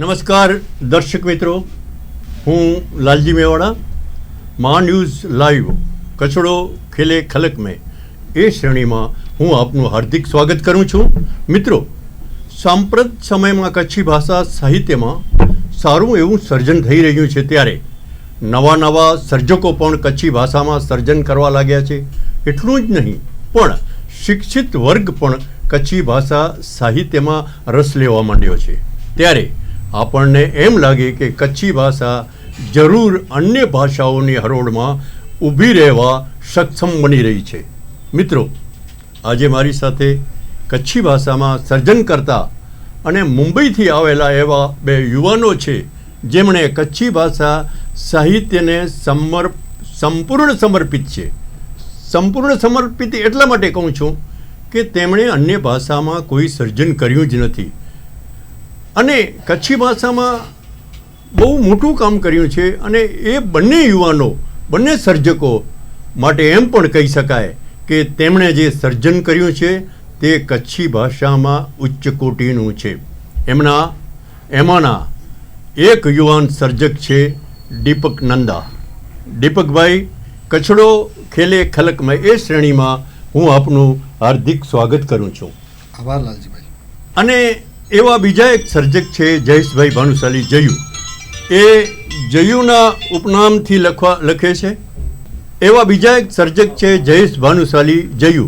નમસ્કાર દર્શક મિત્રો, હું લાલજી મેવાડા. મા ન્યૂઝ લાઈવ કચડો ખેલે ખલક મેં એ શ્રેણીમાં હું આપનું હાર્દિક સ્વાગત કરું છું. મિત્રો, સાંપ્રત સમયમાં કચ્છી ભાષા સાહિત્યમાં સારું એવું સર્જન થઈ રહ્યું છે, ત્યારે નવા નવા સર્જકો પણ કચ્છી ભાષામાં સર્જન કરવા લાગ્યા છે. એટલું જ નહીં, પણ શિક્ષિત વર્ગ પણ કચ્છી ભાષા સાહિત્યમાં રસ લેવા માંડ્યો છે. ત્યારે આપણને એમ લાગે કે કચ્છી ભાષા જરૂર અન્ય ભાષાઓની હરોળમાં ઊભી રહેવા સક્ષમ બની રહી છે. મિત્રો, આજે મારી સાથે કચ્છી ભાષામાં સર્જન કરતા અને મુંબઈથી આવેલા એવા બે યુવાનો છે, જેમણે કચ્છી ભાષા સાહિત્યને સંપૂર્ણ સમર્પિત છે. સંપૂર્ણ સમર્પિત એટલા માટે કહું છું કે તેમણે અન્ય ભાષામાં કોઈ સર્જન કર્યું જ નથી અને કચ્છી ભાષામાં બહુ મોટું કામ કર્યું છે. અને એ બંને યુવાનો, બંને સર્જકો માટે એમ પણ કહી શકાય કે તેમણે જે સર્જન કર્યું છે તે કચ્છી ભાષામાં ઉચ્ચ કોટીનું છે. એમાંના એક યુવાન સર્જક છે દીપક નંદા. દીપકભાઈ, કચડો ખેલે ખલકમાં એ શ્રેણીમાં હું આપનું હાર્દિક સ્વાગત કરું છું. આભાર લાલજીભાઈ. અને એવા બીજા એક સર્જક છે જયેશભાઈ ભાનુશાલી જયુ. એ જયુના ઉપનામથી લખે છે. એવા બીજા એક સર્જક છે જયેશ ભાનુશાલી જયુ.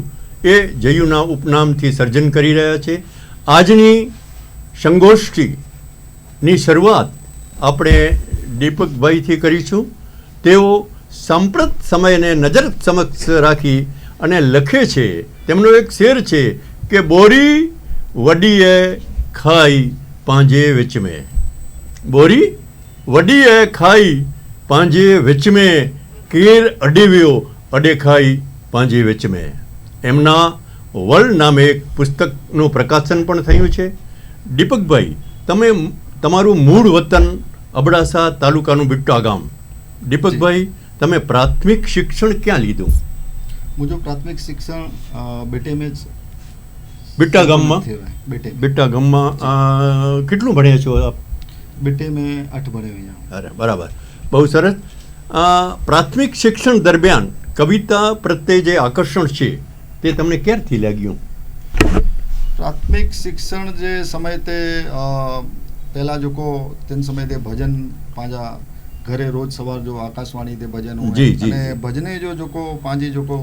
એ જયુના ઉપનામથી સર્જન કરી રહ્યા છે. આજની સંગોષ્ઠીની શરૂઆત આપણે દીપકભાઈથી કરીશું. તેઓ સાંપ્રત સમયને નજર સમક્ષ રાખી અને લખે છે. તેમનો એક શેર છે કે બોરી વડીએ ખાઈ પાંજે વેચમે. બોરી વડીએ ખાઈ પાંજે વેચમે, કેર અડેવ્યો અડે ખાઈ પાંજે વેચમે. એમના વલ નામે એક પુસ્તકનું પ્રકાશન પણ થયું છે. દીપકભાઈ, તમે તમારું મૂળ વતન અબડાસા તાલુકાનું બિટ્ટા ગામ. દીપકભાઈ, તમે પ્રાથમિક શિક્ષણ ક્યાં લીધું? મુझे प्राथमिक शिक्षण बेटे में બિટ્ટા ગામમાં. બિટ્ટા ગામમાં કેટલું ભણ્યા છો આપ? बेटे में 8 भरे हुए हैं. અરે બરાબર, બહુ સરસ. પ્રાથમિક શિક્ષણ દરમિયાન કવિતા પ્રત્યે જે આકર્ષણ છે તે તમને ક્યારથી લાગ્યું? प्राथमिक शिक्षण जे समय ते पहला जो को तेन समय ते भजन पांजा घरे रोज सवार जो आकाशवाणी ते भजन हुए जी, जी, अने जी. भजने जो को पांजी जो को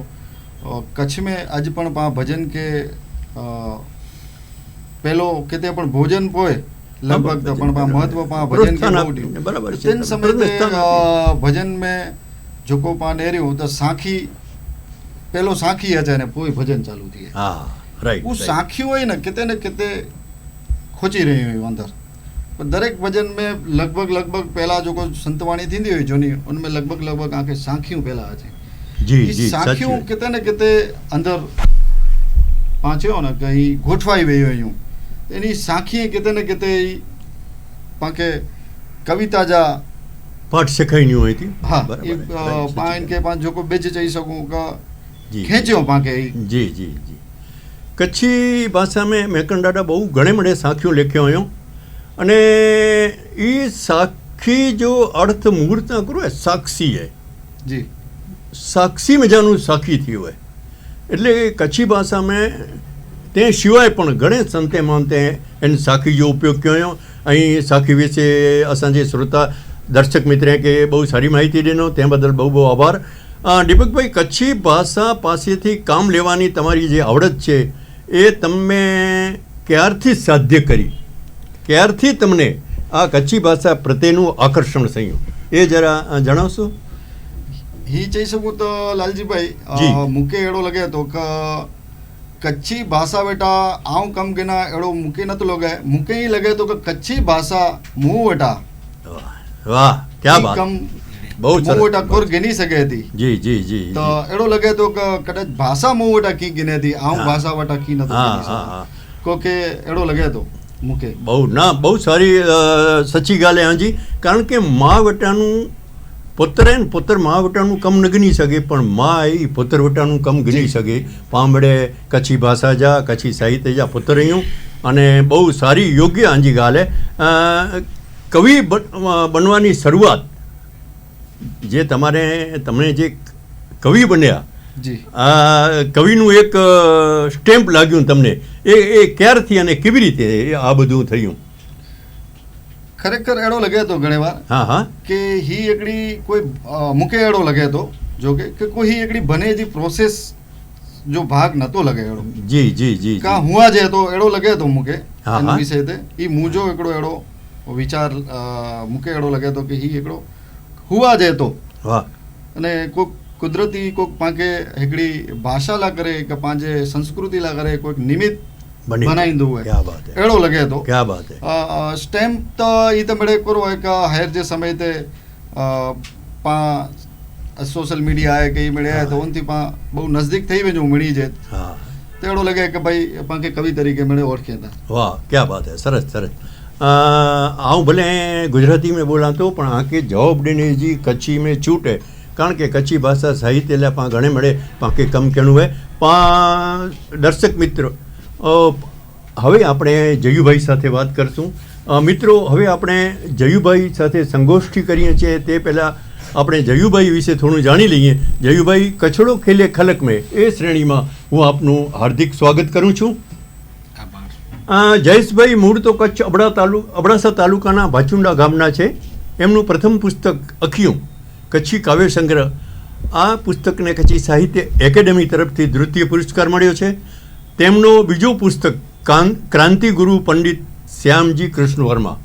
कच्छ में आज पण पा भजन के पहलो केते पण भोजन पोय लगभग तो पण पा महत्व पा भजन के बहु बराबर છે. तेन समय ते भजन में जो को पा नेर्यो तो साखी पहलो साखी है ने कोई भजन चालू थी. હા, રાઈટ. वो साखी હોય ને કેતે ખોચી રહી હોય अंदर. पर दरेक भजन में लगभग पहला जो को संतवाणी थी हुई जोनी उनमें लगभग आके साखियों पहला है. જી ये જી, साखियों સાચું. केते ने केते अंदर पांचो ने कहीं गोठवाई वही हुई एनी साखी केते ने केते पाके कविता जा પાઠ શીખાઈ નહીં હોય હતી. हाँ બરાબર, ये right, पाइन સાચી के पांच जो को बेच चाहिए सकूं का જી. खेचो पाके જી જી જી. કચ્છી ભાષા में મેકંડાડા બહુ ઘણે મળે સાખીઓ લખ્યો હોય અને એ સાખી જો અર્થ મુહૂર્તના કરો સાક્ષી હે. जी સાક્ષી મજાનું સાખી થયું હોય એટલે કચ્છી ભાષામાં તે સિવાય પણ ઘણે સંતે માનતે એને સાખી જો ઉપયોગ કર્યો. અહીં સાખી વિશે અસાંજે શ્રોતા દર્શક મિત્રે કે બહુ સારી માહિતી દેનો, તે બદલ બહુ બહુ આભાર. દીપકભાઈ, કચ્છી ભાષા પાસેથી કામ લેવાની તમારી જે આવડત છે એ તમે ક્યારથી સાધ્ય કરી? ક્યારથી તમને આ કચ્છી ભાષા પ્રત્યેનું આકર્ષણ થયું એ જરા જણાવશો? ही चई सकूं तो लालजी भाई जी. मुके एड़ो लगे तो कच्ची भाषा बेटा आऊं कम गिना एड़ो मुके न तो लगे मुके ही लगे तो कच्ची भाषा मुंह बेटा વાહ, ક્યા બાત. कम બહુ मुंह સરસ. बेटा कोर गिनी सके थी. જી જી જી. तो एड़ो लगे तो कदाच भाषा मुंह बेटा की गिने थी आऊं हाँ. भाषा बेटा की न तो હા गिनी હા सके. હા, को के एड़ो लगे तो मुके બહુ ના, બહુ સારી સચ્ચી ગાલે હાજી. કારણ કે મા વટાનું पुत्र है पुत्र माँ वटाનું कम न गणी सके पण माँ ई पुत्र वटाનું कम गणी सके पांबड़े कच्छी भाषा जा कच्छी साहित्य जा पुत्र आहियूं अने बहु सारी योग्य आंजी गाल है કવિ બનવાની શરૂઆત જે તમે જે કવિ બન્યા, જી, આ કવિનું એક સ્ટેમ્પ લાગ્યું તમને, એ ક્યારથી અને કેવી રીતે આ બધું થયું? ખરેખર એડો લગે તો ઘણી વાર હા હા કે હી એકડી કોઈ મૂકે એડો લગે તો જો કે કોઈ હી એકડી બને જી પ્રોસેસ જો ભાગ નતો લગે એડો જી જી જી કા હુआ जे तो एड़ो लगे तो मुके हाँ, इन हाँ। विषय ते ई मुजो एकड़ो एड़ो विचार मुके एड़ो लगे तो कि ही एकड़ो हुआ जे तो વાહ अने कोई कुदरती कोई पाके हिकड़ी भाषा ला करे के पांजे संस्कृति ला करे कोई निमित्त बनी बनाईंदो है क्या बात है, एड़ो लगे तो क्या बात है। स्टैम्प तो ई तो बड़े करो है का हायर जे समय ते पा सोशल मीडिया है के ई मिले है तो उनती पा बहु नजदीक थई वेजो मिली जे હા तेड़ो लगे कि भाई पाके कवि तरीके मिले ओळखे था વાહ ક્યા બાત હે, સરસ સરસ. આવું ભલે ગુજરાતી में बोला तो પણ આके જવાબ દેने जी कच्छी में छूट है, કારણ કે કચ્છી ભાષા સાહિત્ય લે પા ઘણે મળે પાકે કમ કેણું હોય પા. દર્શક મિત્રો, હવે આપણે જયુભાઈ સાથે વાત કરશું. મિત્રો, હવે આપણે જયુભાઈ સાથે સંગોષ્ઠી કરીએ છીએ તે પહેલાં આપણે જયુભાઈ વિશે થોડું જાણી લઈએ. જયુભાઈ, કચડો ખેલે ખલક મેં એ શ્રેણીમાં હું આપનું હાર્દિક સ્વાગત કરું છું. જયેશભાઈ મૂળ તો કચ્છ અબડાસા તાલુકાના ભાચુંડા ગામના છે. એમનું પ્રથમ પુસ્તક અખિયું કચ્છી કાવ્ય સંગ્રહ, આ પુસ્તકને કચ્છી સાહિત્ય એકેડેમી તરફથી દ્વિતીય પુરસ્કાર મળ્યો છે. તેમનો બીજો પુસ્તક ક્રાંતિગુરુ પંડિત શ્યામજી કૃષ્ણ વર્મા,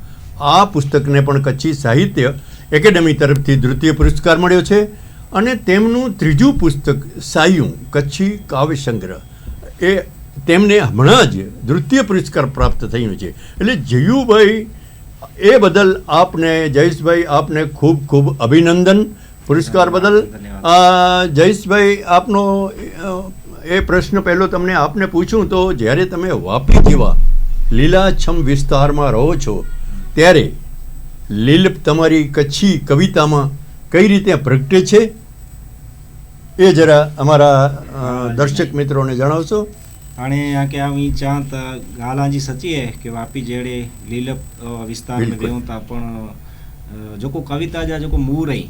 આ પુસ્તકને પણ કચ્છી સાહિત્ય એકેડેમી તરફથી દ્વિતીય પુરસ્કાર મળ્યો છે. અને તેમનું ત્રીજું પુસ્તક સાયું કચ્છી કાવ્ય સંગ્રહ, એ તેમને હમણાં જ દ્વિતીય પુરસ્કાર પ્રાપ્ત થયું છે. એટલે જયુભાઈ, એ બદલ આપને, જયેશભાઈ, આપને ખૂબ ખૂબ અભિનંદન પુરસ્કાર બદલ. જયેશભાઈ, આપનો એ પ્રશ્ન પહેલો તમને આપને પૂછું તો, જ્યારે તમે વાપી જેવા લીલાછમ વિસ્તારમાં રહો છો ત્યારે લીલપ તમારી કચ્છી કવિતામાં કઈ રીતે પ્રગટે છે એ જરા અમારા દર્શક मित्रों जणावशो. हाणे यहाँ के आम चाह त ॻाल्हि जी सची है कि वापी जहिड़े लीलप विस्तार में बिल्कुलु। वेहूं था पण जेको कविता जा जेको मूल रही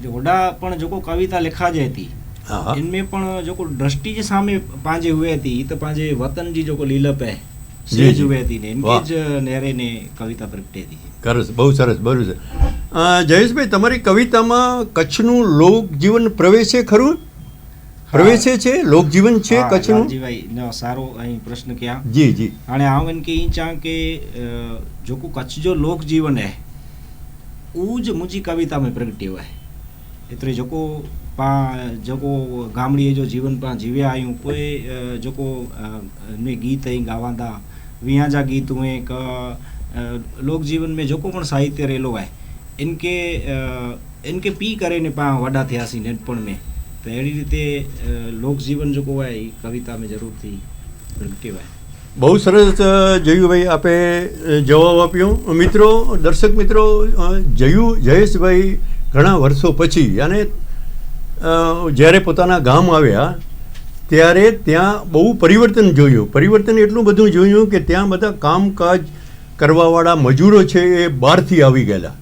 जो होॾा पण जेको कविता लिखाजे थी हा हा इनमें पण जेको दृष्टि जे सामे पंहिंजे हुए थी त पंहिंजे वतन जी जेको लीलप है जी, सेज जी। हुए थी ने वाह। इनके ज नेरे ने कविता प्रगटे थी. સરસ, બહુ સરસ, બહુ સરસ. જયેશભાઈ, તમારી કવિતામાં કચ્છનું લોકજીવન પ્રવેશે ખરું? પ્રવેશે છે, લોકજીવન છે હા, કચ્છનું? લાલજીભાઈ નો સારો અહીં પ્રશ્ન કયા. જી જી हाणे आउं इनके ई चाह के जेको कच्छ जो लोक जीवन है उज मुंहिंजी कविता में प्रगटियो आहे. एतिरे जेको जेको गामड़ीअ जो जीवन पाण जीविया आहियूं, पोइ जेको में गीत ई गावांदा, वीहां जा गीत हुए क लोक जीवन में जेको पण साहित्य रहेलो आहे इनके पी करे ने पाण वॾा थियासीं नंढपण में, त अहिड़ी રીતે લોક જીવન જેको आहे એ કવિતા में જરૂરથી પ્રગટ્યો आहे. બહુ સરસ જયુભાઈ આપે જવાબ આપ્યો. મિત્રો, દર્શક મિત્રો, જયેશભાઈ ઘણા વર્ષો પછી અને જ્યારે પોતાના ગામ આવ્યા ત્યારે ત્યાં બહુ પરિવર્તન જોયું. પરિવર્તન એટલું બધું જોયું કે ત્યાં બધા કામકાજ કરવાવાળા મજૂરો છે એ બહારથી આવી ગયેલા.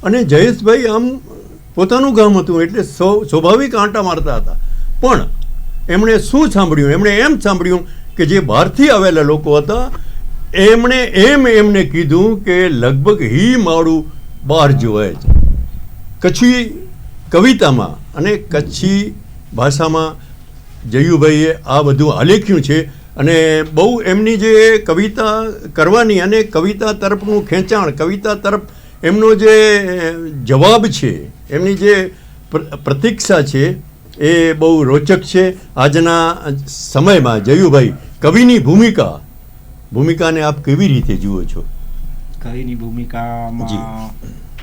અને જયેશભાઈ આમ પોતાનું ગામ હતું એટલે સ્વાભાવિક આંટા મારતા હતા. પણ એમણે શું સાંભળ્યું? એમણે એમ સાંભળ્યું કે જે બહારથી આવેલા લોકો હતા એમણે એમને કીધું કે લગભગ હી માળું બહાર જોવાય છે. કચ્છી કવિતામાં અને કચ્છી ભાષામાં જયુભાઈએ આ બધું આલેખ્યું છે. અને બહુ એમની જે કવિતા કરવાની અને કવિતા તરફનું ખેંચાણ, કવિતા તરફ એમનો જે જવાબ છે, એમની જે પ્રતીક્ષા છે એ બહુ રોચક છે. આજના સમયમાં જયુભાઈ, કવિની ભૂમિકાને આપ કેવી રીતે જુઓ છો? કવિની જી. ભૂમિકામાં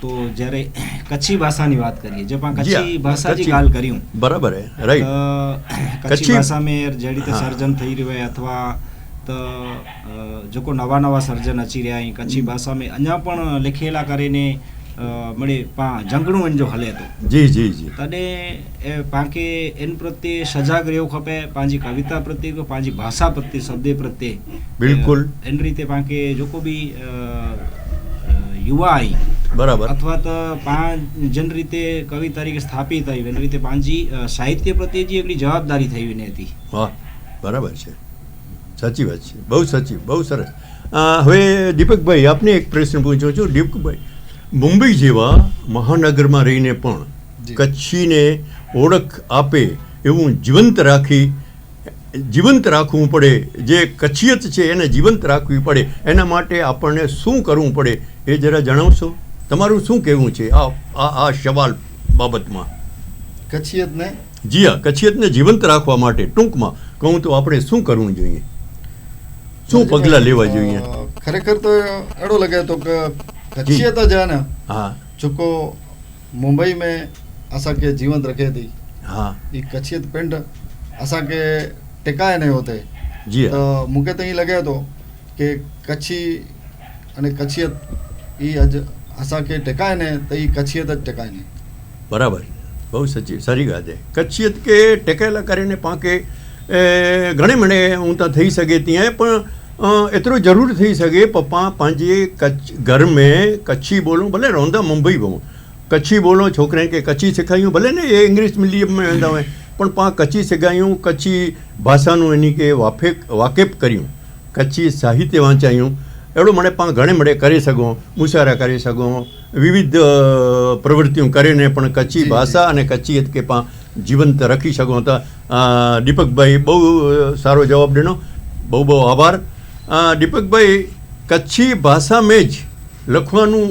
તો જ્યારે કચ્છી ભાષાની વાત કરીએ, જે પણ જી, કચ્છી ભાષા जी કચ્છી. ॻाल्हि કર્યું બરાબર હે, રાઈટ. કચ્છી કચ્છી- ભાષા में जहिड़ी રીતે હા. સર્જન થઈ રહ્યું आहे અથવા त जेको नवा नवा सर्जन अची रहिया आहिनि कच्छी भाषा में अञा पण लिखियला करे ने મળે જંગણું जो हले थो. જી જી જી तॾहिं पाणखे इन प्रत्ये सजाग रहणो खपे, पंहिंजी कविता प्रत्ये, पंहिंजी भाषा प्रत्ये, शब्द प्रत्ये. बिल्कुलु. इन रीते पाणखे जेको बि યુવા आई બરાબર. અથવા તો જન રીતે કવિ તરીકે સ્થાપિત થઈ એની રીતે પાંજી સાહિત્ય પ્રત્યે જે એકલી જવાબદારી થઈ વિને હતી. વાહ, બરાબર છે, સાચી વાત છે, બહુ સાચી, બહુ સરસ. હવે દીપકભાઈ આપને એક પ્રશ્ન પૂછું છું. દીપકભાઈ, મુંબઈ જેવા મહાનગરમાં રહીને પણ જી. કચ્છીને ઓળખ આપે એવું જીવંત રાખવું પડે, જે કચ્છિયત છે એને જીવંત રાખવી પડે, એના માટે આપણને શું કરવું પડે એ જરા જણાવશો? તમારું શું કહેવું છે આ સવાલ બાબતમાં? કચ્છિયતને જી હા, કચ્છિયતને જીવંત રાખવા માટે ટૂંકમાં કહું તો આપણે શું કરવું જોઈએ, શું પગલાં લેવા જોઈએ? ખરેખર તો એડो लगे तो कच्छियत जो है ना, हाँ, चुको मुंबई में असा के जीवंत रखे थी. हाँ ये कच्छियत पिंड असा के टिकाए नहीं होते. जी तो मुके तो ये लगे तो कि कच्छी અને કચ્છિયત એ અસા કે ટેકાય ને તો એ કચ્છિયત જ ટેકાય નહીં. બરાબર, બહુ સારી વાત છે. કચ્છિયત કે ટેકાયેલા કરીને પાંકે ઘणे મને હું તો થઈ સઘे तीअं પણ एतिरो ज़रूरु थी सघे पप्पा पंहिंजे घर में कच्छी ॿोलूं, भले रहंदा मुंबई में, कच्छी ॿोलूं छोकिरनि खे कच्छी सेखारियूं, भले ने ये इंग्लिश मीडियम में वेंदा हुआ पण पाण कच्छी सेखारियूं, कच्छी भाषाનું એની કે વાકેફ કર્યું, कच्छी સાહિત્ય વાંચાયું. એવડું મને પાण ઘणे મળે કરી સઘूं, મુશારા કરી સઘूं, વિવિધ પ્રવૃત્તિઓ કરીને પણ કચ્છી ભાષા અને કચ્છિયત કે પાण જીવંત રાખી સઘूं था. દીપકભાઈ બહુ સારો જવાબ ॾिनो, બહુ બહુ આભાર. દીપકભાઈ, કચ્છી ભાષા में જ લખવાનું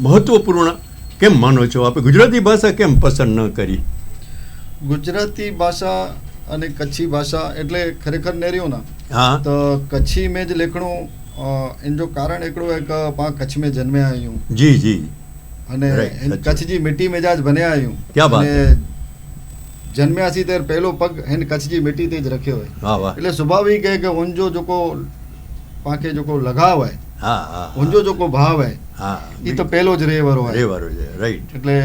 મહત્વપૂર્ણ કેમ માનો છો? આપણે ગુજરાતી ભાષા કેમ પસંદ ન કરી? ગુજરાતી ભાષા અને કચ્છી ભાષા એટલે ખરેખર નેર્યું ના. હા, તો કચ્છી में જ લેખણું એન જો કારણ એકડું है કે પાण કચ્छ में જન્મ્યા આयूं જી જી, અને Right, કચ્छ जी मिट्टी में जाज बन्या आयूं. क्या बात અને જન્મ્યાસી ત્યારે પહેલો પગ હેન કચ્छ जी मिट्टी ते ज रख्यो है. વાહ વાહ, એટલે સ્વાભાવિક है કે उनजो जोको पाके जोको लगाव है, હા હા उनजो जोको भाव है હા, એ તો પહેલો જ રહેવાનો હોય. રેવારો છે, રાઈટ. એટલે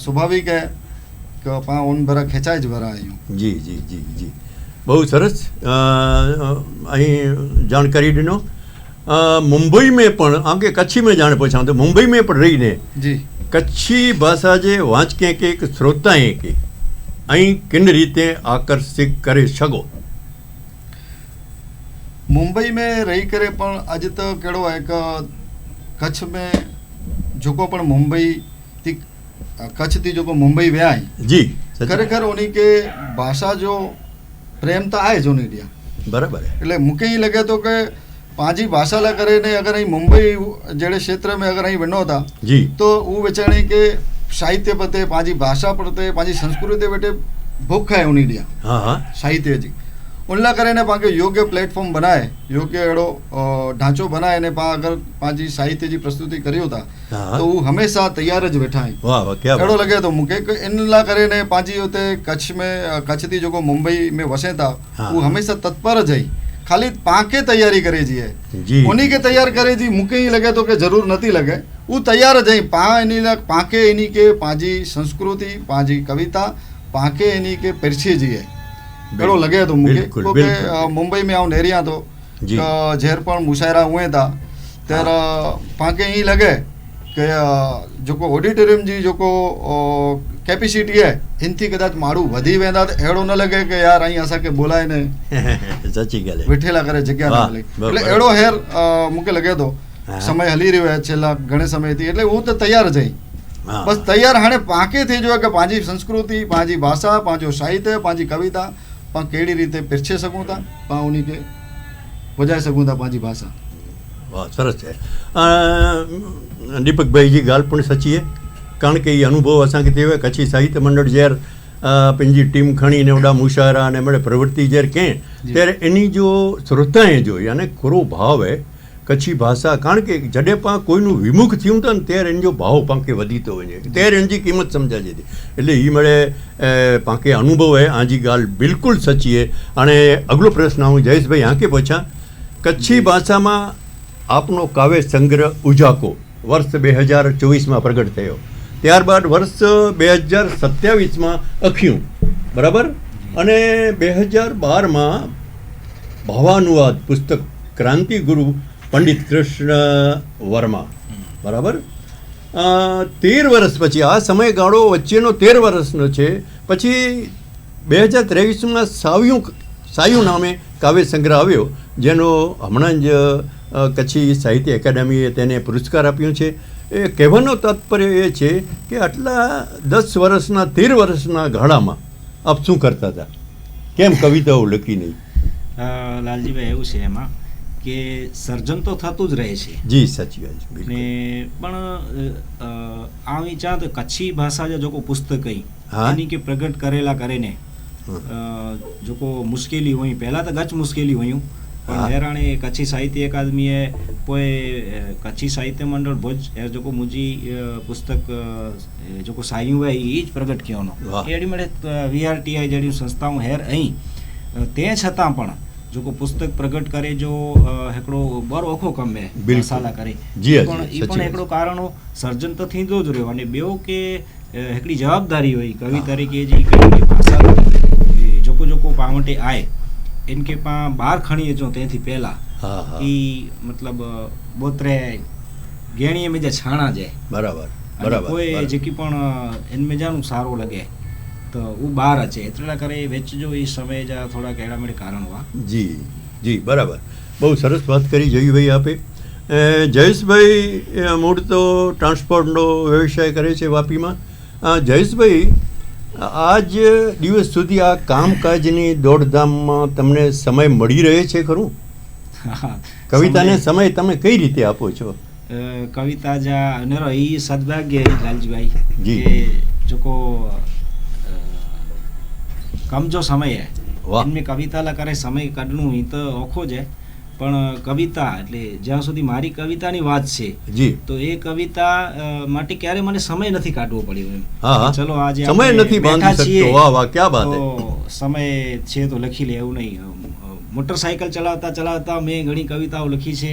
સ્વાભાવિક है કે પાણ ઓન ભરા ખેંચાઈ જ ભરા આयूं. જી જી જી જી, બહુ સરસ અહીં જાણકારી ॾिनो. मुंबई में पण आगे कच्छी में जाण पूछां तो मुंबई में पण रहीने जी कच्छी भाषा जे वाचके के श्रोताए के અહીં किन रीते आकर्षित करे सघो? मुंबई में रही करे पण अज तो केड़ो है कि कच्छ में जोको पण मुंबई थी कच्छ थी जोको मुंबई विया आहिनि, जी खरेखर उन्हीं के भाषा जो प्रेम तो आहे जो नहीं दिया. बराबर है. એટલે મૂકે એ લગે તો કે પાંજી ભાષા લા કરે ને અગર અહીં મુંબઈ જેડે क्षेत्र में अगर અહીં बनो था जी तो वो बेचारे के साहित्य पते પાંજી भाषा पते પાંજી संस्कृति बेटे भूख है उन्हीं दिया हाँ हाँ साहित्य जी उनला करे ने पाके योग्य प्लेटफॉर्म बनाए, योग्य एड़ो ढांचो बनाए ने पा अगर पांजी साहित्य जी प्रस्तुति करियो था हाँ, तो वो हमेशा तैयार ज बैठा है. वाह वाह, क्या एड़ो बात. लगे तो मुके के इनला करे ने पांजी होते कच्छ में कच्छ थी जो मुंबई में वसे था हाँ. वो हमेशा तत्पर ज है, खाली पाके तैयारी करे जी है, जी उन्हीं के तैयार करे जी. मुके ही लगे तो के जरूर नहीं लगे, वो तैयार ज है. पाके इन्हीं के पांजी संस्कृति पांजी कविता पाके इन्हीं के पिरछे जी है. एड़ो लगे तो मुके बिल्कुल, क्योंकि बिल्कुल. मुंबई में आऊं नेरिया तो जी. जहर पण मुशायरा हुए था ત્યારે પાકે અહીં લગે કે જોકો ઓડિટોરિયમ जी જોકો કેપેસિટી है इनथी कदाच माण्हू वधी वेंदा त अहिड़ो न लगे कि यार અહીં असांखे बोलाए ने सची ॻाल्हि आहे. वेठेला करे जग्या न वाह, मिले. बराबर. એટલે अहिड़ो हेर मूंखे लगे थो હા. समय हली रहियो आहे છેલ્લા ઘणे સમયથી, એટલે હું તો તૈયાર જ આहीं. हाँ, बस तैयार हाणे पाके थी जो कि पंहिंजी संस्कृति पंहिंजी भाषा पंहिंजो साहित्य पंहिंजी कविता पाण कहिड़ी रीते पिरछे सघूं था, पाण उन्ही खे वजाए सघूं था पंहिंजी भाषा. वाह सरस है. દીપકભાઈ जी ॻाल्हि પણ સચી है, કારણ કે એ અનુભવ અસાंखे थियो आहे. कच्छी साहित्य मंडल जहर पंहिंजी टीम खणीने ओॾा मुशायरा ने મળે प्रवृत्ति जहर कंहिं ત્યારે એની જો શ્રોતાએ જો याने ખરો ભાવ है कच्छी भाषा, कारण કે जॾहिं पाण કોઈનું વિમુખ થયું था ને ત્યારે એનો ભાવ પાંखे વધી थो वञे, ત્યારે એની क़ीमत सम्झाइजे थी. એટલે એ મળે પાંखे અનુભવ है. આજી ॻाल्हि बिल्कुलु सची है. हाणे अॻिलो प्रश्न હું જયેશભાઈ આંકે પૂછાं. कच्छी भाषाમાં આપનો કાવ્ય સંગ્રહ ઉજાકો વર્ષ 2024માં પ્રગટ થયો, ત્યારબાદ વર્ષ 2027માં અખ્યું, બરાબર, અને 2012માં ભાવાનુવાદ પુસ્તક ક્રાંતિ ગુરુ પંડિત કૃષ્ણ વર્મા, બરાબર, 13 વર્ષ પછી આ સમયગાળો વચ્ચેનો 13 વર્ષનો છે. પછી 2023માં સાયું નામે કાવ્ય સંગ્રહ આવ્યો, જેનો હમણાં જ કચ્છી સાહિત્ય એકેડેમીએ તેને પુરસ્કાર આપ્યો છે. એ કહેવાનો તાત્પર્ય એ છે કે આટલા 10 વર્ષના 13 વર્ષના ગાળામાં આપ શું કરતા હતા? કેમ કવિતાઓ લખી નહીં? લાલજીભાઈ, એવું છે એમાં કે સર્જન તો થતું જ રહે છે. જી, સાચી વાત છે. ને પણ આવી ચાહ તો કચ્છી ભાષા જો કોઈ પુસ્તક કઈ એની કે પ્રગટ કરેલા કરીને જો કો મુશ્કેલી હોય, પહેલા તો ગચ મુશ્કેલી હોય, પણ હેરાણે કચ્છી સાહિત્ય અકાદમીએ કોઈ કચ્છી સાહિત્ય મંડળ ભુજ જો કો મુજી પુસ્તક જો કો સાયું હોય એ જ પ્રગટ કયોનો એડી મળે VRTI જેવી સંસ્થાઓ હેર અહીં તે છતાં પણ જો કો પુસ્તક પ્રગટ કરે જો હેકડો બરો ઓખો કમે મસાલા કરે પણ એ પણ હેકડો કારણો સર્જન તો થીંદો જ રહ્યો. અને બેઓ કે હેકડી જવાબદારી હોય કવિ તરીકે જે કઈ ભાષા જોકો જોકો પાવટે આય इनके पास बाहर खणी जो तेथी पहला ई मतलब बोतरे गेणीए में जे छाणा जे बराबर बराबर कोई जेकी पण इनमें जानु सारो लगे तो वो बाहर अचे एतला करे वेच जो ई समय जा थोड़ा केड़ा मेड़े कारण हुआ. जी जी बराबर. બહુ સરસ વાત કરી જયુભાઈ આપે. જયેશભાઈ મૂળ તો ટ્રાન્સપોર્ટનો વ્યવસાય કરે છે વાપીમાં. જયેશભાઈ, આજ દિવસ સુધી આ કામકાજની દોડધામમાં તમને સમય મળી રહે છે ખરું? કવિતાને સમય તમે કઈ રીતે આપો છો? કવિતા જા નરો ઈ સદભાગ્ય લાલજીભાઈ કે જોકો કમ જો સમય હે इनमें कविता ला करे समय काढणું ઈ તો ઓખો જ પણ કવિતા એટલે જ્યાં સુધી મારી કવિતાની વાત છે જી તો એ કવિતા માટે ક્યારે મને સમય નથી કાઢવો પડ્યો એમ. ચલો આજે સમય નથી બાંધી શકતો. વાહ વાહ, ક્યા બાત હે. સમય છે તો લખી લે એવું નહીં. મોટરસાઇકલ ચલાવતા ચલાવતા મેં ઘણી કવિતાઓ લખી છે.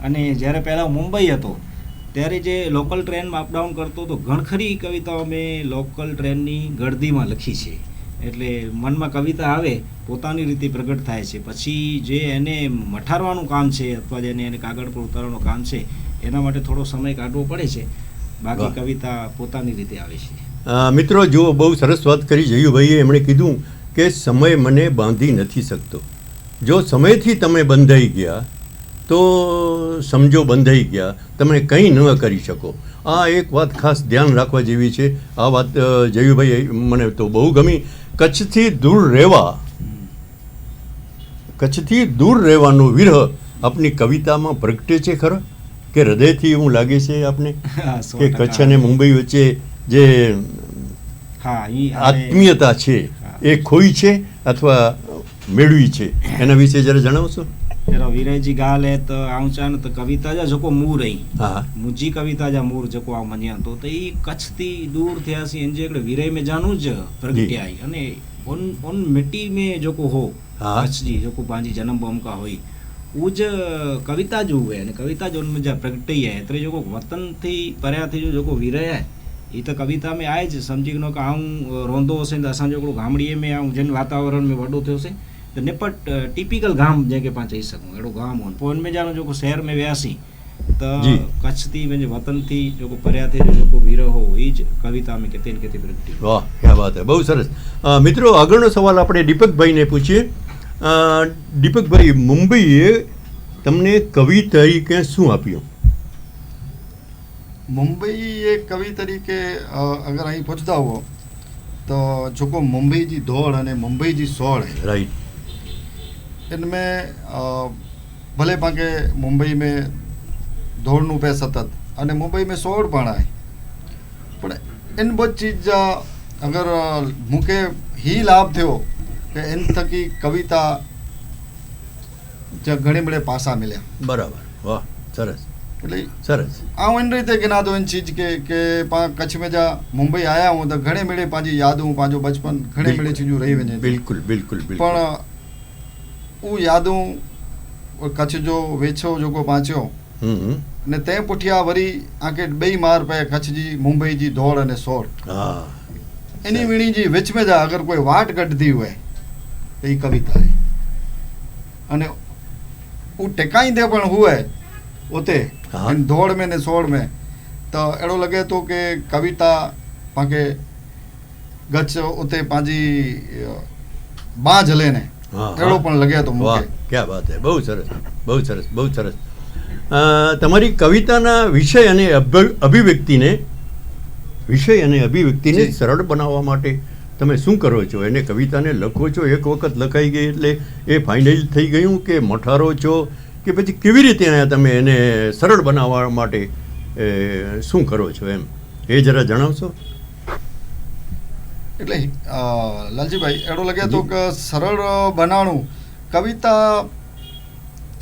અને જ્યારે પહેલાં મુંબઈ હતો ત્યારે જે લોકલ ટ્રેનમાં અપડાઉન કરતો તો ઘણખરી કવિતાઓ મેં લોકલ ટ્રેનની ગળદીમાં લખી છે. એટલે મનમાં કવિતા આવે પોતાની રીતે પ્રગટ થાય છે. પછી જે એને મઠારવાનું કામ છે અથવા જેને એને કાગળ પર ઉતારવાનું કામ છે એના માટે થોડો સમય કાઢવો પડે છે. બાકી કવિતા પોતાની રીતે આવે છે. મિત્રો જુઓ, બહુ સરસ વાત કરી જયુભાઈએ. એમણે કીધું કે સમય મને બાંધી નથી શકતો. જો સમયથી તમે બંધાઈ ગયા તો સમજો બંધાઈ ગયા, તમે કંઈ ન કરી શકો. આ એક વાત ખાસ ધ્યાન રાખવા જેવી છે. આ વાત જયુભાઈ મને તો બહુ ગમી. કચ્છથી દૂર રહેવાનો વિરહ આપની કવિતામાં પ્રગટે છે ખરો? કે હૃદયથી એવું લાગે છે આપને કે કચ્છ અને મુંબઈ વચ્ચે જે આત્મીયતા છે એ ખોઈ છે અથવા મેળવી છે? એના વિશે જરા જણાવશો. વિરયજી ગાલે તો આઉંચા તો કવિતા જા જોકો મૂર રહી મુજી કવિતા જા મૂર જોકો આ મન્યા તો એ કચ્છથી દૂર થયા છે એન જે વિરય में જાનું જ પ્રગટ્યા અને ઓન મિટ્ટી में જોકો હો કચ્છ જી જોકો પાંજી જન્મ ભૂમ કા હોય ઉજ કવિતા જો हुए અને કવિતા जो उनमें जा प्रगटी है એટલે જોકો વતન થી પર્યાથી જોકો વિરય है એ તો કવિતા में આય જ સમજી નો કે આઉં રોંદો હશે તો અસાં જોકો ગામડીએ में આઉં જેન વાતાવરણ में વડો થયો છે तो निपट टिपिकल गांव जैके पाँच चई सकूं एड़ो गांव हो पोन में जानो जो को शहर में व्यासी तो कच्छ थी मुझे वतन थी जो को पर्या थे जो को वीर हो ई ज कविता में केते न केते प्रगटी. वाह, क्या बात है. બહુ સરસ. મિત્રો, આગળનો સવાલ આપણે દીપકભાઈને પૂછીએ. દીપકભાઈ, મુંબઈએ તમને કવિ તરીકે શું આપ્યું? मुंबई एक कवि तरीके अगर અહીં પૂછતા હો तो जो को मुंबई जी दौड़ અને मुंबई जी सोड़ है राइट. इनमें भले पाके मुंबई में दौड़नु पे सतत અને मुंबई में सोड़ पण आए पण इन बहुत चीज अगर मुके ही लाभ थयो કે इन थकी कविता ज घणे बड़े पासा मिल्या. बराबर. वाह, सरस. એટલે સરસ. આવું એની રીતે गिना दो इन चीज के पा कच्छ में जा मुंबई आया हूँ तो घणे मेरे पांजी यादूं पांजो बचपन घणे मेरे चीजूं रही वञे. बिल्कुल बिल्कुल बिल्कुल. पण वो यादूं कच्छ जो वेछो जेको पांचो ने ते पुठिया वरी आके बई मार पे कच्छ जी मुंबई जी दौड़ अने सोड़. एनी वीणी जी विच में जा अगर कोई वाट कढदी हुए तो ये कविता है. अने वो टेकाई दे पण हुए उते दौड़ में ने सोड़ में त अहिड़ो लॻे थो की कविता पाण गच उते पंहिंजी बांझ हले ने હા, अहिड़ो હા. પણ લગે તો વાહ, મૂકે. ક્યાં વાત હે, બહુ સરસ, બહુ સરસ, બહુ સરસ. તમારી કવિતાના વિષય અને અભિવ્યક્તિને જી. સરળ બનાવવા માટે તમે શું કરો છો? એને કવિતાને લખો છો, એક વખત લખાઈ ગઈ એટલે એ ફાઇનલ થઈ ગયું, કે મઠારો છો, કે પછી કેવી રીતે તમે એને સરળ બનાવવા માટે શું કરો છો, એમ એ જરા જણાવશો? એટલે લાલજીભાઈ અહેड़ो લગે તો કે સરળ બનાવણું કવિતા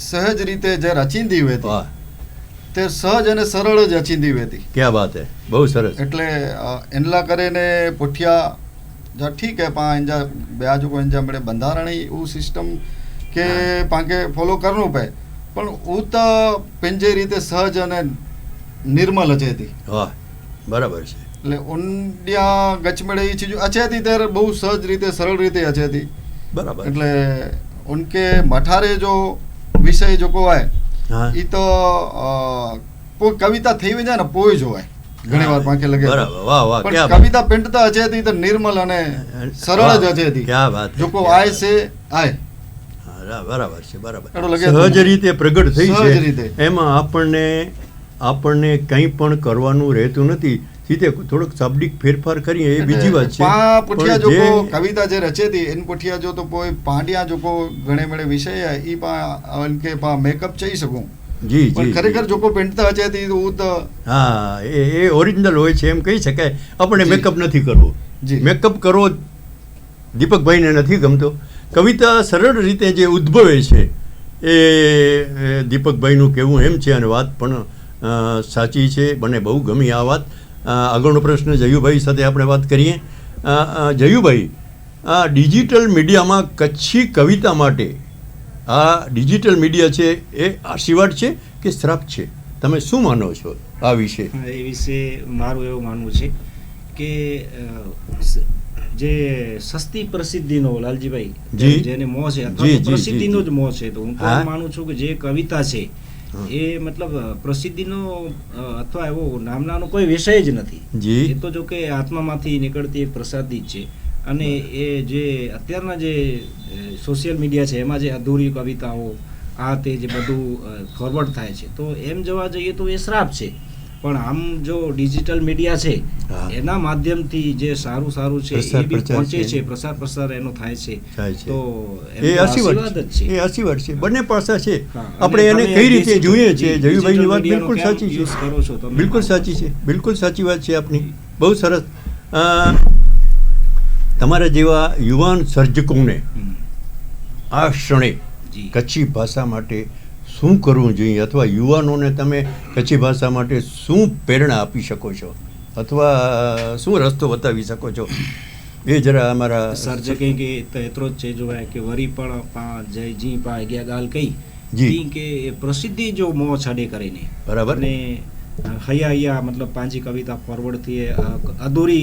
સહજ રીતે જે રચીંદી હોય વાહ, તે સહજ અને સરળ જ રચીંદી હોય. ક્યાં વાત હે, બહુ સરસ. એટલે એનલા કરીને પુઠિયા જા ઠીક है पां इंजा ॿिया जेको इंजा मिड़े बंधारणी उहो सिस्टम के पांखे फॉलो करणो पए पण उहो त पंहिंजे रीते सहज અને નિર્મલ અચે थी. વાહ, બરાબર છે. એટલે ઊંડિયા ગચમેળે એ ચીજો અચે थी ત્યારે બહુ સહજ રીતે સરળ રીતે અચે थी. બરાબર. એટલે ઉનકે મઠારે જો વિષય જેકો હોય હા, એ તો કોઈ કવિતા થઈ જાય ને પોઈ જ હોય ઘણી વાર પાંખે લગે. બરાબર. વાહ, વાહ, પણ ક્યાં કવિતા પિંડતા અચેતી તો નિર્મલ અને સરળ જ અચેતી. ક્યાં વાત હે, જો કો ક્યાં આય વાત. છે આય. હા, બરાબર છે, બરાબર. એનો લગે સહજ તો રીતે પ્રગટ થઈ સહજ છે, રીતે. એમાં આપણને કંઈ પણ કરવાનું રહેતું નથી. સીધે થોડોક શાબ્દિક ફેરફાર કરીએ એ બીજી વાત છે. પા પુઠિયા પણ જો કો જે- કવિતા જે રચેતી એન પુઠિયા જો તો કોઈ પાંડિયા જો કો ઘણે મેળે વિષય है ઈ પા અનકે પા મેકઅપ ચઈ શકું. જી પણ જી ખરેખર જી. જો કો પિંડતા અચેતી તો હું તો હા, એ ઓરિજિનલ હોય છે એમ કહી શકાય. આપણે જી. મેકઅપ નથી કરવો. જી. મેકઅપ કરવો દીપકભાઈને નથી ગમતો. કવિતા સરળ રીતે જે ઉદ્ભવે છે એ દીપકભાઈનું કહેવું એમ છે, અને વાત પણ સાચી છે. મને બહુ ગમી આ વાત. આગળનો પ્રશ્ન જયુભાઈ સાથે આપણે વાત કરીએ. જયુભાઈ, આ ડિજિટલ મીડિયામાં કચ્છી કવિતા માટે આ ડિજિટલ મીડિયા છે એ આશીર્વાદ છે કે શ્રાપ છે? તમે શું માનો છો આ વિશે? એ વિશે મારું એવું માનવું છે કે જે સસ્તી પ્રસિદ્ધિનો લાલજીભાઈ જી. જેને મોહ છે અથવા જી, તો જી, પ્રસિદ્ધિનો જી, જ મોહ છે, તો હું તો હા. એમ માનું છું કે જે કવિતા છે હા. એ મતલબ પ્રસિદ્ધિનો અથવા એવો નામનાનો કોઈ વિષય જ નથી. જી. એ તો જો કે આત્મામાંથી નીકળતી એક પ્રસાદી જ છે. અને એ જે અત્યારના જે સોશિયલ મીડિયા છે એમાં જે અધૂરી કવિતાઓ આ તે જે બધું ફોરવર્ડ થાય છે, તો એમ જોવા જઈએ તો એ શ્રાપ છે. પણ આમ જો ડિજિટલ મીડિયા છે હા. એના માધ્યમથી જે સારું સારું છે પ્રસાર એ બી પ્રચાર પહોંચે છે. છે, પ્રસાર પ્રસાર એનો થાય છે, થાય છે. તો એ એમનો આશીર્વાદ આશીર્વાદ છે, જ છે. એ આશીર્વાદ છે. બંને પાસા છે. હા, આપણે અને એને તમે કઈ રીતે digital- જોઈએ છે, જી, જયુભાઈની વાત digital બિલકુલ media નો સાચી કેમ છે. use કરો છો તમે? બિલકુલ સાચી છે, બિલકુલ સાચી વાત છે આપની. બહુ સરસ. તમારા જેવા યુવાન સર્જકોને હમ, આ ક્ષણે જી. કચ્છી ભાષા માટે શું કરવું જોઈએ, અથવા યુવાનોને તમે કચ્છી ભાષા માટે શું પ્રેરણા આપી શકો છો, અથવા શું રસ્તો બતાવી શકો છો, એ જરા અમારા સર્જકે કે તો એતરો જ છે જો હે કે વરી પણ પા જય જી પા અગિયા ગાલ કઈ જી. તી કે પ્રસિદ્ધિ જો મોહ છડે કરીને બરાબર. અને હૈયા મતલબ પાંची कविता फॉरवर्ड थी है अधूरी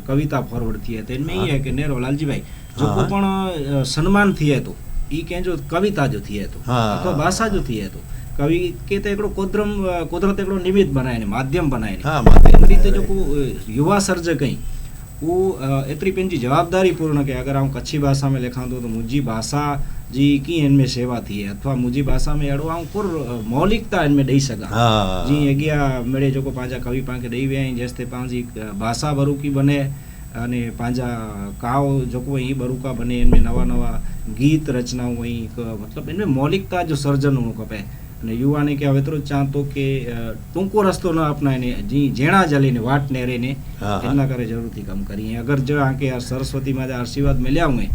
कविता फॉरवर्ड थी है तो इनमें ये है कि नेरो लालजी भाई जो हाँ। को पण सम्मान थी है तो ई के जो कविता जो थी है तो हाँ। अथवा भाषा जो थी है तो कवि के तो एकड़ो कुदरत एकड़ो निमित्त बनाए ने माध्यम बनाए ने हाँ, माध्यम एम रीते बनाए। जो को युवा सर्जक कई वो एतरी पंहिंजी जवाबदारी पूर्ण के अगर आऊं कच्छी भाषा में लिखां तो मुंहिंजी भाषा जी की इनमें सेवा थी है अथवा मुंहिंजी भाषा में अहिड़ो आऊं कुर मौलिकता इनमें ॾेई सघां हाँ। जी अॻियां मिड़े जेको पंहिंजा कवि पाण खे ॾेई विया आहिनि जेसिताईं पंहिंजी भाषा बरूकी बने अने पंहिंजा काव जेको ई बरूका बने इनमें नवा नवा गीत रचनाऊं ऐं मतिलबु इनमें मौलिकता जो सर्जन हुअणु खपे અને યુવાને કે હવે એતરો ચાહતો કે ટૂંકો રસ્તો ન અપનાવીને જી જેણા જલીને વાટ નેરેને હા, હા. એના કરે જરૂરથી કામ કરીએ અગર જો આ કે આ સરસ્વતીમાં જે આશીર્વાદ મળ્યા હોય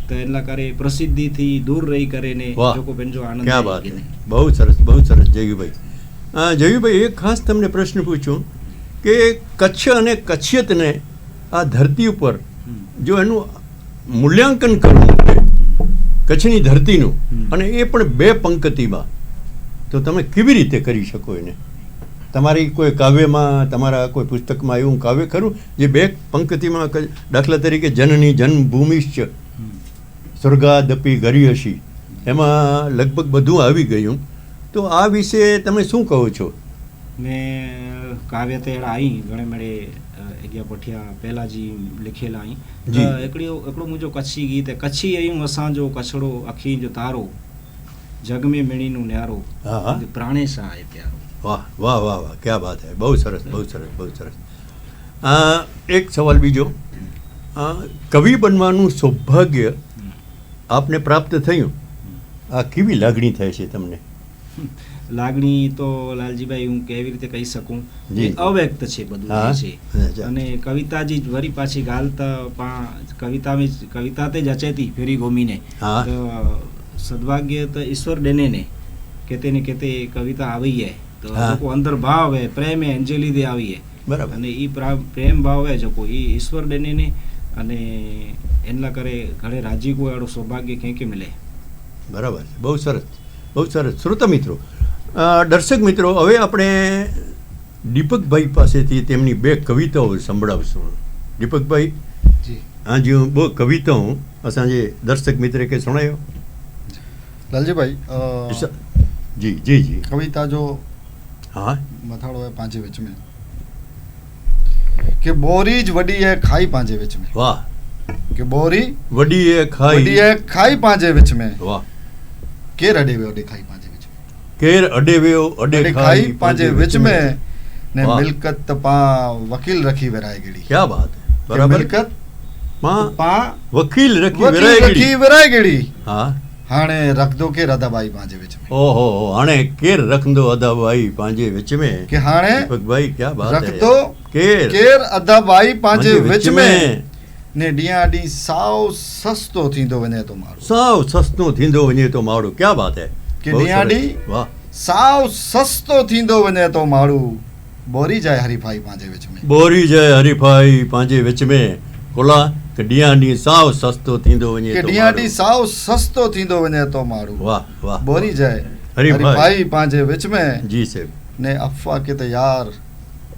તો એના કરે પ્રસિદ્ધિથી દૂર રહી કરીને વાહ, જોકો પેનજો આનંદ ક્યાં આવે વાત કે है. નહીં. બહુ સરસ જયુભાઈ. જયુભાઈ, એક ખાસ તમને પ્રશ્ન પૂછું કે કચ્છ અને કચ્છિયતને આ ધરતી ઉપર હમ. જો એનું મૂલ્યાંકન કરવું હોય કચ્છની ધરતીનું, હમ. અને એ પણ બે પંક્તિમાં, તો તમે કેવી રીતે કરી શકો એને? તમારી કોઈ કાવ્યમાં, તમારા કોઈ પુસ્તકમાં એવું કાવ્ય ખરું જે બે પંક્તિમાં દાખલા તરીકે જનની જન્મભૂમિશ્ચ હમ. સ્વર્ગાદપી ગરીયસી, એમાં લગભગ બધું આવી ગયું, તો આ વિશે તમે શું કહો છો? મેં काव्य ते अहिड़ा आई घणे मेड़े अॻियां पुठियां पहिला जी लिखियल आई जी। हिकिड़ो मुंहिंजो कच्छी गीत आहे, कच्छी आहियूं असांजो कछड़ो अखियुनि जो तारो, जग में मिणीनो न्यारो, હા હા प्राणे सां आहे प्यारो। વાહ વાહ વાહ વાહ ક્યા બાત હે, બહુ સરસ બહુ સરસ બહુ સરસ. એક સવાલ બીજો, કવિ બનવાનું સૌભાગ્ય આપને પ્રાપ્ત થયું, આ કેવી લાગણી થાય છે તમને? લાગણી તો લાલજીભાઈ હું કેવી રીતે કહી શકું, જી. એ અવ્યક્ત છે બધું હા. છે. અચ્છા. અને કવિતાજી જ વરી પાછી ગાલતા કવિતા તે જ અચેતી ફેરી ઘૂમીને હા. તો સદભાગ્ય તો ઈશ્વર ડેને ને કેતે ને કેતે કવિતા આવી હે તો હા. જોકો અંદર ભાવ હે પ્રેમ હે અંજલિ દે આવી હે બરાબર. અને ઈ પ્રેમ ભાવ હે જોકો ઈ ઈશ્વર ડેને ને અને એના કરે ઘણે રાજી કો એડો સૌભાગ્ય ક્યાંય કે મિલે. બરાબર છે, બહુ સરસ બહુ સરસ. શ્રોતા મિત્રો, દર્શક મિત્રો, હવે આપણે દીપકભાઈ પાસેથી તેમની બે કવિતાઓ સંભળાવશું. દીપકભાઈ, जी हाँ जी, वो कविताऊं असांजे दर्शक मित्र के सुनायो. लालजी भाई जी जी जी कविता जो हाँ मथाड़ो है पांचे विच में कि बोरी ज वडी है खाई पांचे विच में, वाह, कि बोरी वडी है खाई, वडी है खाई पांचे विच में, वाह, केर अडे वे अडे खाई पांचे विच में, केर अडे वेयो अडे खाई पांचे विच में ने वाह। मिलकत पा वकील रखी वेराय गिड़ी, क्या बात है, कि बराबर. मिलकत मां पा वकील रखी वकील विरायगिरी. रखी वेराय गिड़ी, हाँ, हाणे रख दो के रदाबाई पांचे विच में, ओहो हाणे केर रखंदो अदाबाई पांजे विच में. कि हाणे दीपक भाई क्या बात रख है. दो केर केर अदाबाई पांचे पांजे विच में ने ॾींहं ॾींहुं साव सस्तो थींदो वञे थो माण्हू, साव सस्तो थींदो वञे तो माण्हू. क्या बात है, कि बहुत ॾींहं सरस. ॾींहुं वाह, साव सस्तो थींदो वञे थो माण्हू, बोरी जाए हरीफाई पांजे विच में, बोरी जाए हरीफाई पांजे विच में, कोला के ॾींहं ॾींहुं साव सस्तो थींदो वञे कि तो ॾींहं माण्हू. ॾींहुं साव सस्तो थींदो वञे थो माण्हू, वाह वाह, बोरी जाए हरीफाई. हरीफाई पांजे विच में जी साहब, ने अफ़वाह के त यार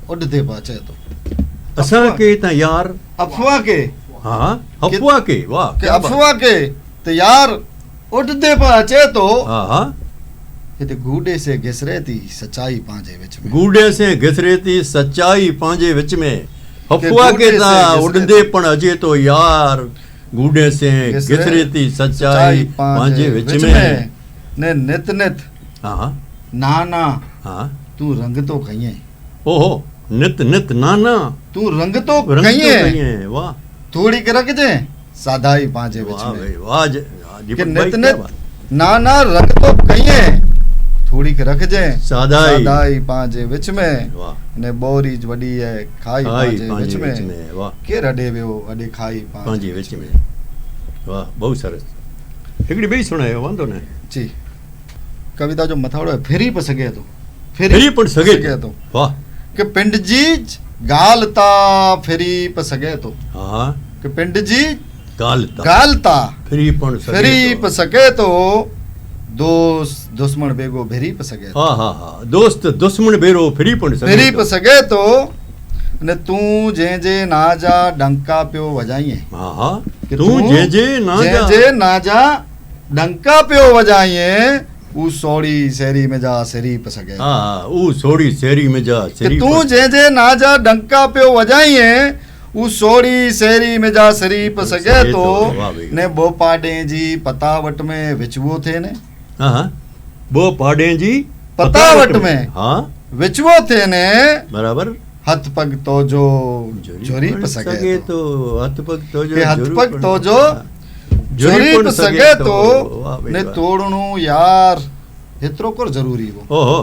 उॾदे पियो अचे थो, असांखे त यार, अफ़वाह के हाँ अफवाह के, वाह कि क्या बात. अफ़वाह के त यार उॾदे पियो अचे थो, हाँ हाँ, हिते गूड़े से घिसरे थी सच्चाई पांजे विच में, गूड़े से घिसरे थी सच्चाई पांजे विच में. अफवाह के गूड़े ता से उड़दे पण अचे तो यार, गूड़े से घिसरे थी सच्चाई पांजे विच में. ने नित नित हाँ ना ना हाँ, तू रंग तो कहीं, ओहो, नित नित नाना तू रंग तो रंग तो कहीं, कहिए. वाह थोड़ी के रख जे सादाई पांजे विच वाह में, भाई वाह. कि दीपक भाई नित क्या नित बात. ना ना रंग तो कहीं, थोड़ी के रख जे सादाई पांजे विच में, वाह, ने बोरी ज वडी है खाई खाई पांजे विच पांजे विच में, में. वाह, केर अडे वियो अडे खाई पांजे विच में. वाह, बहुत सरस. हिकिड़ी ॿी सुणायो, वांदो न. जी कविता जो मथाड़ो है फेरी पे सघे थो, फेरी पण सघे थो, वाह. कि पिंड जी ॻाल्हि ता फेरी पे सघे थो, हाँ, कि पिंड जी गालता ॻाल्हि ता फेरी पण सघे फेरी थो. पे सघे थो, दोस्त दुश्मन बेगो भेरी पे सघे थो, हाँ हाँ हाँ, दोस्त दुश्मन भेरो फेरी पण सघे फेरी थो. पे सघे थो, ने तूं जंहिंजे नाजा डंका पियो वॼाईं, हाँ हाँ, कि तूं जंहिंजे नाजा, जंहिंजे नाजा डंका पियो वॼाईं, ऊ सोड़ी शहरी में जा सिरी पे सघे थो, हाँ हाँ, ऊ सोड़ी शहरी में जा कि सिरी तूं पण- जंहिंजे नाजा डंका पियो वॼाईं, ऊ सोड़ी शहरी में जा सिरी पे सघे सघे थो, थो, वाह भई. ने बोपाडे जी पतावट में विचवो थिए ने, हाँ हाँ, बो पाड़े जी पतावट में हाँ विचवो थिए ने, बराबर. हथ पग तो जो जोरी पे सघे थो, तो हथ पग तो जो कि हथ जोरी पग पण- तो जो जोरी जोरी पण पे सघे सघे थो. थो, वाह भई ने वाह. तोड़णो यार हेतिरो कर ज़रूरी हो, ओहो,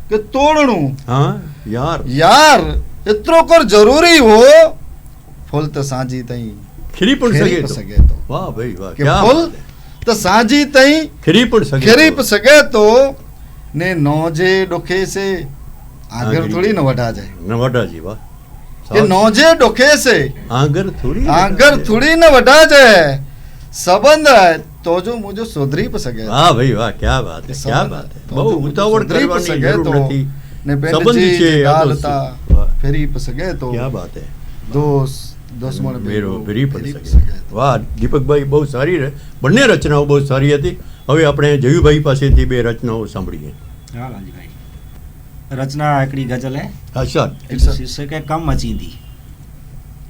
कि तोड़णो हाँ यार, यार एतिरो कर ज़रूरी हो, फुल त सांझी ताईं खिरी पण खेरी सघे पे थो. सघे थो, वाह भाई वाह, कि क्या फुल बात है. त सांझी ताईं खिरी पण सघे खेरी थो. पे सघे थो, ने नौजे ॾुखे से आगर आगरी थोड़ी न वठाजे, न वडा जी वाह. कि नौजे ॾुखे से आंगर थोड़ी आगर थोड़ी न वठाजे, सबंध है तो जो मुझे सुधरी पे सघे थो, वाह भाई वाह, क्या बात है, क्या सबंध बात है. तो બહુ જો ઉતાવળ સુધરી કરવાની સકે જરૂર તો નથી. ने पिंड સંબંધ जी છે આ ॻाल्हि તો ता વાહ, फेरी पे सघे थो, क्या बात है. दोस्त दुश्मन મેરો ફેરી પણ पे શકે. વાહ દીપકભાઈ, બહુ સારી બંને રચનાઓ બહુ સારી હતી. હવે આપણે જયુભાઈ પાસેથી બે રચનાઓ સાંભળીએ. હા લાલજીભાઈ, रचना हिकिड़ी गज़ल आहे अच्छा शीर्षक आहे कमु अचींदी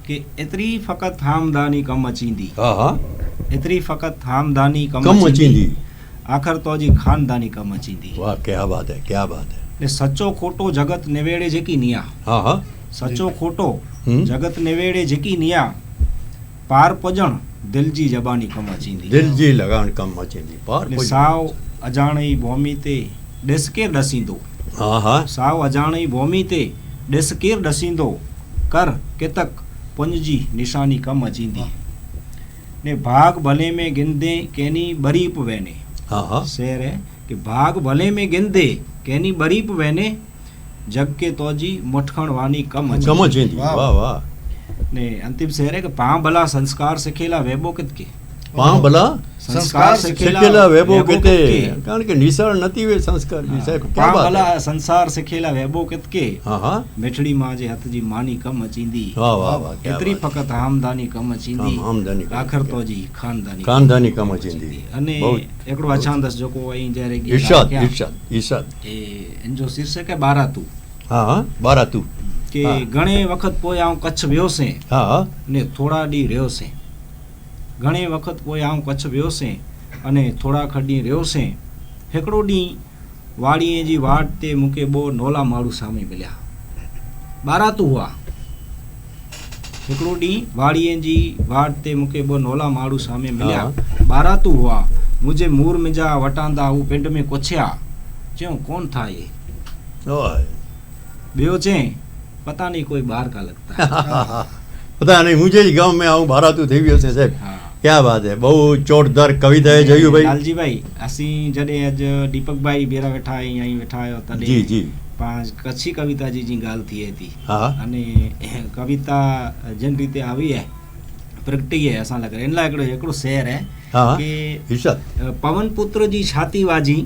कि एतिरी फ़क़ति हामदानी कमु अचींदी हा हा एतिरी फ़क़ति हामदानी कम कमु अचींदी आख़िर तो जी ख़ानदानी कमु अचींदी वाह क्या बात है क्या बात है ने सचो खोटो जगत निवेड़े जेकी निया हा हा सचो खोटो हम्म। जगत निवेड़े जेकी निया पार पुॼण दिल जी ज़बानी कमु अचींदी दिल जी लगान कम अचींदी पार ने पुॼ। साव अजाणई भूमि ते ॾिस केरु ॾसींदो हा हा साव अजाणई भूमि ते ॾिस केरु ॾसींदो कर कितक पुंज जी निशानी कमु अचींदी ने भाग भले में गिंदे केनी बरीप वहने हा हा शेर है कि भाग भले में गिंदे केनी बरीप वहने जग के तोजी मुठखण वानी कम कम अचींदी वाह। वाह वाह ने अंतिम शेर है कि पां भला संस्कार सिखेला वेबो कित के पां भला संस्कार શીખેલા વેબો કેતે કારણ કે નિશાળ નથી વે સંસ્કાર જી સાહેબ क्या पां बात भला है संसार सिखेला वेबो कित के हाँ हाँ मिठड़ी मां जे हथ जी मानी कम अचींदी वाह वाह वाह क्या एतरी बात है। फक़त हामदानी कम अचींदी आमदनी आखिर तो जी खानदानी खानदानी कम अचींदी अने बहुत एकड़ो अछांदस जेको ऐं जरे इरशाद इरशाद इरशाद ए इन जो शीर्षक है बारातू हाँ हाँ बारातू કે હા. ઘણે વખત પોઈ આઉં કચ્છ વ્યો છે हाँ ને થોડા ડી રહ્યો છે ઘણે વખત પોઈ આઉં કચ્છ વ્યો છે અને થોડા ખડી રહ્યો છે हिकिड़ो ॾींहुं वाड़ीअ जी वाट ते मूंखे ॿ नोला माण्हू साम्हूं मिलिया बारातू हुआ हिकिड़ो ॾींहुं वाड़ीअ जी वाट ते मूंखे ॿ नोला माण्हू साम्हूं मिलिया बारातू हुआ मुंहिंजे मूर मुंहिंजा वटांदा हू पिंड में कुछिया चयूं कोन था ये ओह, ॿियो चई पता नहीं कोई ॿार का लगता है पता नहीं मुझे ही गांव में आऊं बारातू થઈ ગયો છે સાહેબ હા क्या बात है બહુ જોરદાર કવિતા है જયું ભાઈ લાલજીભાઈ અસી જડે અજ દીપકભાઈ બેરા વેઠા અહીં વેઠા આયો તડે जी जी પાંચ કચ્છી કવિતા जी ગાલ थी હતી हाँ અને કવિતા જન રીતે આવી है પ્રગટી है असां लॻ इन लाइ हिकिड़ो शेर है हाँ कि इरशाद पवन पुत्र जी छाती वाजी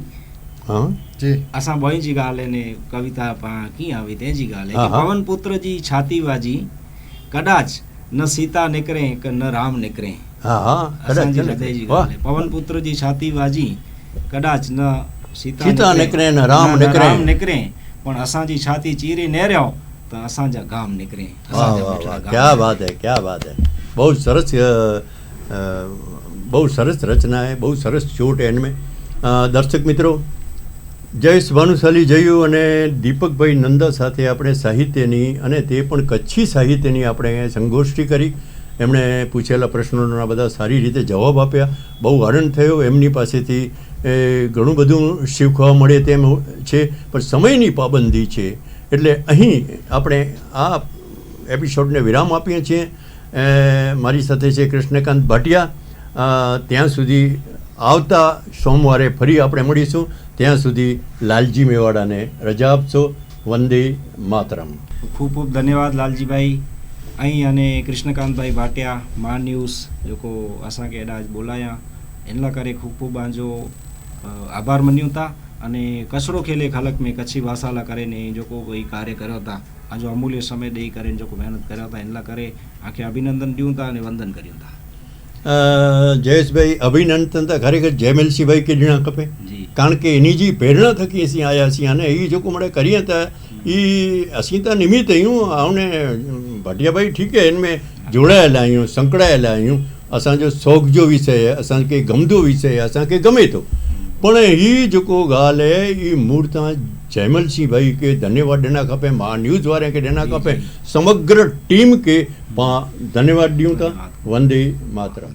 हाँ जी असां बोई जी ॻाल्हि ने कविता पाण कीअं આવી तेजी ॻाल्हि है हाँ, कि हाँ। पवन पुत्र जी छाती वाजी कदाच न सीता निकरे क न राम निकरे हाँ हाँ असांजी कदाच हृदय जी वाह ॻाल्हि आहे। पवन पुत्र जी छाती वाजी कदाच न सीता निकिरे न राम निकिरे पण असांजी छाती चीरे नेरियो त असांजा गाम निकिरे वाह असांजा वाह मिठड़ा वाह गाम क्या निकिरे। बात है क्या बात है બહુ સરસ બહુ સરસ રચના है બહુ સરસ ચોટ है इनमें દર્શક મિત્રો જયેશ ભાનુશાલી જયું અને દીપકભાઈ નંદા સાથે આપણે સાહિત્યની અને તે પણ કચ્છી સાહિત્યની આપણે સંગોષ્ઠી કરી એમણે પૂછેલા પ્રશ્નોના બધા સારી રીતે જવાબ આપ્યા બહુ આનંદ થયો એમની પાસેથી ઘણું બધું શીખવા મળે તેમ છે પણ સમયની પાબંદી છે એટલે અહીં આપણે આ એપિસોડને વિરામ આપીએ છીએ મારી સાથે છે કૃષ્ણકાંત ભાટિયા ત્યાં સુધી આવતા સોમવારે ફરી આપણે મળીશું ત્યાં સુધી લાલજી મેવાડાને રજા આપશો વંદે માતરમ ખૂબ ખૂબ ધન્યવાદ લાલજીભાઈ અહીં અને કૃષ્ણકાંતભાઈ ભાટિયા માં ન્યૂઝ जेको असांखे एॾा बोलाया इन लाइ करे खूब खूब पंहिंजो आभार मञूं था अने कचरो खेले ख़लक में कच्छी भाषा लाइ करे ने जेको कोई कार्य कयो था पंहिंजो अमूल्य समय ॾेई करे जेको महिनत कयो था इन लाइ करे आखे अभिनंदन ॾियूं था अने वंदन करियूं था જયેશભાઈ અભિનંદન તો ખરેખર જયમલસિંહભાઈ કે ॾियणा खपे जी કારણ કે એની जी પ્રેરણા થકી અसीं आया सी અને એ जेको મળે કરીએ त એ असीं त निमित्त आहियूं ऐं भाटियाभाई ठीकु आहे इनमें जोड़ायल आहियूं संकड़ायल आहियूं असांजो शौक़ जो विषय आहे असांखे गमंदो विषय आहे असांखे गमे थो पण ही जेको ॻाल्हि आहे ई मूળ तां जयमलसिंह भाई खे धन्यवाद ॾियणा खपे मां न्यूज़ वारे खे ॾियणा खपे समग्र टीम खे पाण धन्यवाद ॾियूं था वंदे मातरम